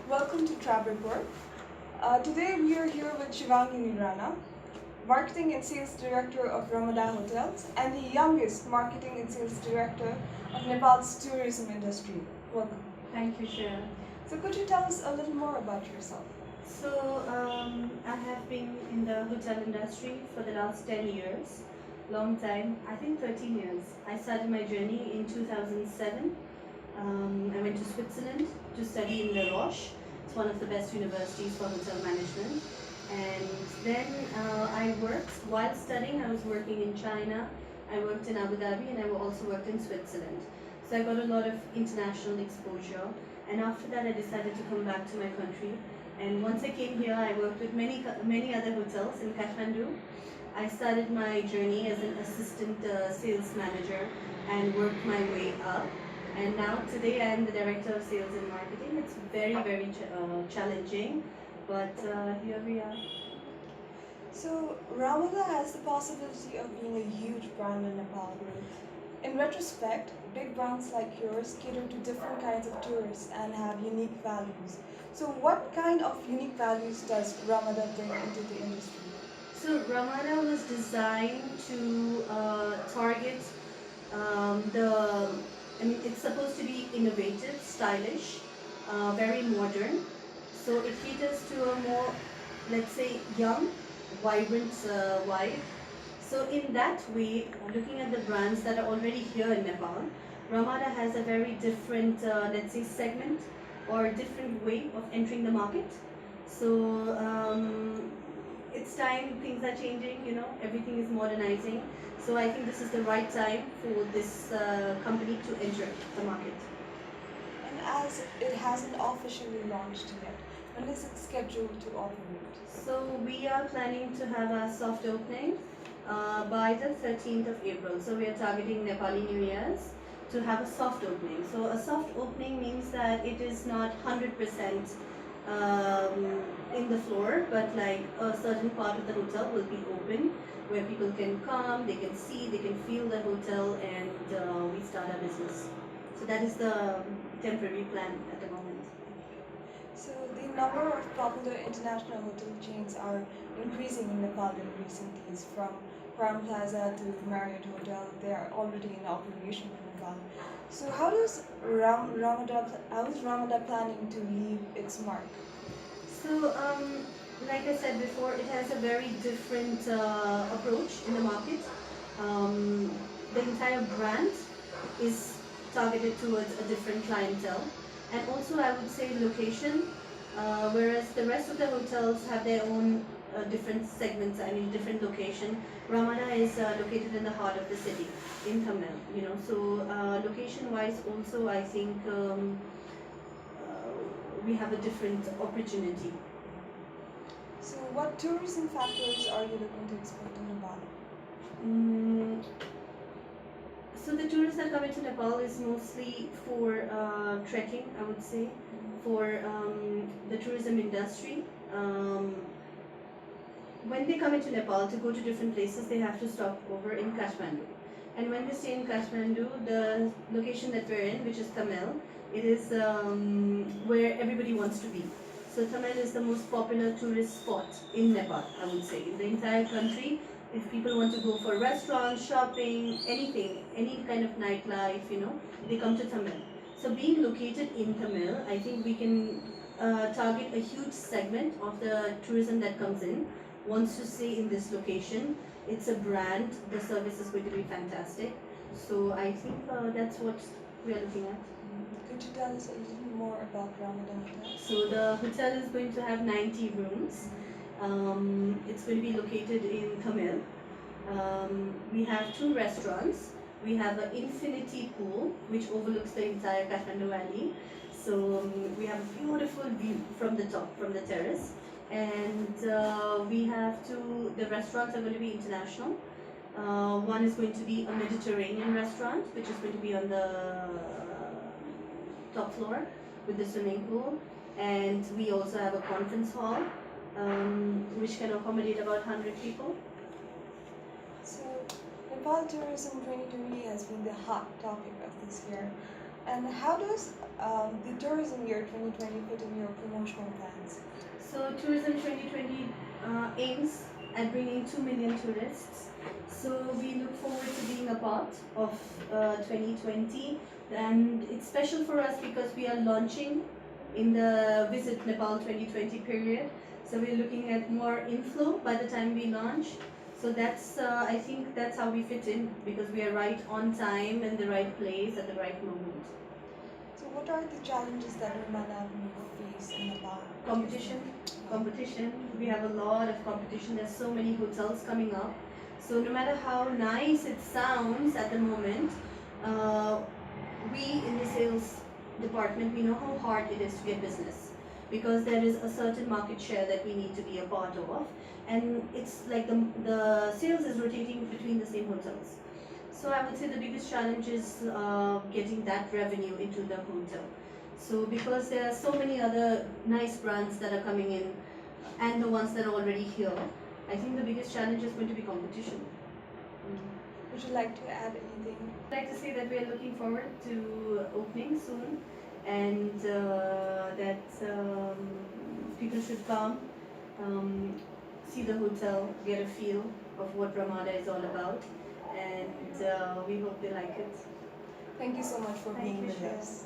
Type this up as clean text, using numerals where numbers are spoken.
Welcome to Travreport. Today we are here with Shivangini Rana, Marketing and Sales Director of Ramada Hotels and the youngest Marketing and Sales Director of Nepal's tourism industry. Welcome. Thank you, Shreya. So could you tell us a little more about yourself? I have been in the hotel industry for the last 10 years, long time, I think 13 years. I started my journey in 2007. I went to Switzerland to study in La Roche. It's one of the best universities for hotel management. And then I worked, while studying, I was working in China, I worked in Abu Dhabi, and I also worked in Switzerland. So I got a lot of international exposure. And after that, I decided to come back to my country. And once I came here, I worked with many other hotels in Kathmandu. I started my journey as an assistant sales manager and worked my way up. And now today I am the director of sales and marketing. It's very challenging, but here we are. So Ramada has the possibility of being a huge brand in Nepal. In retrospect, big brands like yours cater to different kinds of tourists and have unique values. So what kind of unique values does Ramada bring into the industry? So Ramada was designed to target the. I mean, it's supposed to be innovative, stylish, very modern. So it caters to a more, let's say, young, vibrant vibe. So in that way, looking at the brands that are already here in Nepal, Ramada has a very different, let's say, segment or a different way of entering the market. So it's time, things are changing, everything is modernizing. So I think this is the right time for this company to enter the market. And as it hasn't officially launched yet, when is it scheduled to operate? So we are planning to have a soft opening by the 13th of April. So we are targeting Nepali New Year's to have a soft opening. So a soft opening means that it is not 100% in the floor, but like a certain part of the hotel will be open where people can come, they can see, they can feel the hotel, and we start our business. So that is the temporary plan at the moment. So the number of popular international hotel chains are increasing in Nepal in recent years. From Crown Plaza to Marriott Hotel, they are already in operation in Nepal. So how is Ramada planning to leave its mark? So, like I said before, it has a very different approach in the market. The entire brand is targeted towards a different clientele, and also I would say location. Whereas the rest of the hotels have their own different segments. I mean, different location. Ramada is located in the heart of the city, in Thamel. So location-wise, also I think. We have a different opportunity. So what tourism factors are you looking to export in Nepal? So the tourists that come into Nepal is mostly for trekking, I would say, for the tourism industry. When they come into Nepal to go to different places, they have to stop over in Kathmandu. And when they stay in Kathmandu, the location that we're in, which is Thamel, it is where everybody wants to be. So Thamel is the most popular tourist spot in Nepal, I would say. In the entire country, if people want to go for restaurants, shopping, anything, any kind of nightlife, they come to Thamel. So being located in Thamel, I think we can target a huge segment of the tourism that comes in, wants to stay in this location. It's a brand, the service is going to be fantastic. So I think that's what we are looking at. Could you tell us a little more about Ramada Hotel? So the hotel is going to have 90 rooms. It's going to be located in Thamel. We have 2 restaurants. We have an infinity pool which overlooks the entire Kathmandu Valley. So we have a beautiful view from the top, from the terrace. And we have the restaurants are going to be international. One is going to be a Mediterranean restaurant, which is going to be on the top floor with the swimming pool. And we also have a conference hall, which can accommodate about 100 people. So Nepal Tourism 2020 has been the hot topic of this year. And how does the tourism year 2020 fit in your promotional plans? So Tourism 2020 aims at bringing 2 million tourists. So we look forward to being a part of 2020, and it's special for us because we are launching in the Visit Nepal 2020 period. So we're looking at more inflow by the time we launch. So that's I think that's how we fit in, because we are right on time in the right place at the right moment. So, what are the challenges that Ramada will face in Nepal? Competition. Competition. We have a lot of competition. There's so many hotels coming up. So no matter how nice it sounds at the moment, uh, we in the sales department, we know how hard it is to get business, because there is a certain market share that we need to be a part of, and it's like the sales is rotating between the same hotels. So I would say the biggest challenge is getting that revenue into the hotel. So because there are so many other nice brands that are coming in, and the ones that are already here, I think the biggest challenge is going to be competition. Would you like to add anything? I'd like to say that we are looking forward to opening soon, and that people should come, see the hotel, get a feel of what Ramada is all about, and we hope they like it. Thank you so much for Thank being you, with Shreya. us.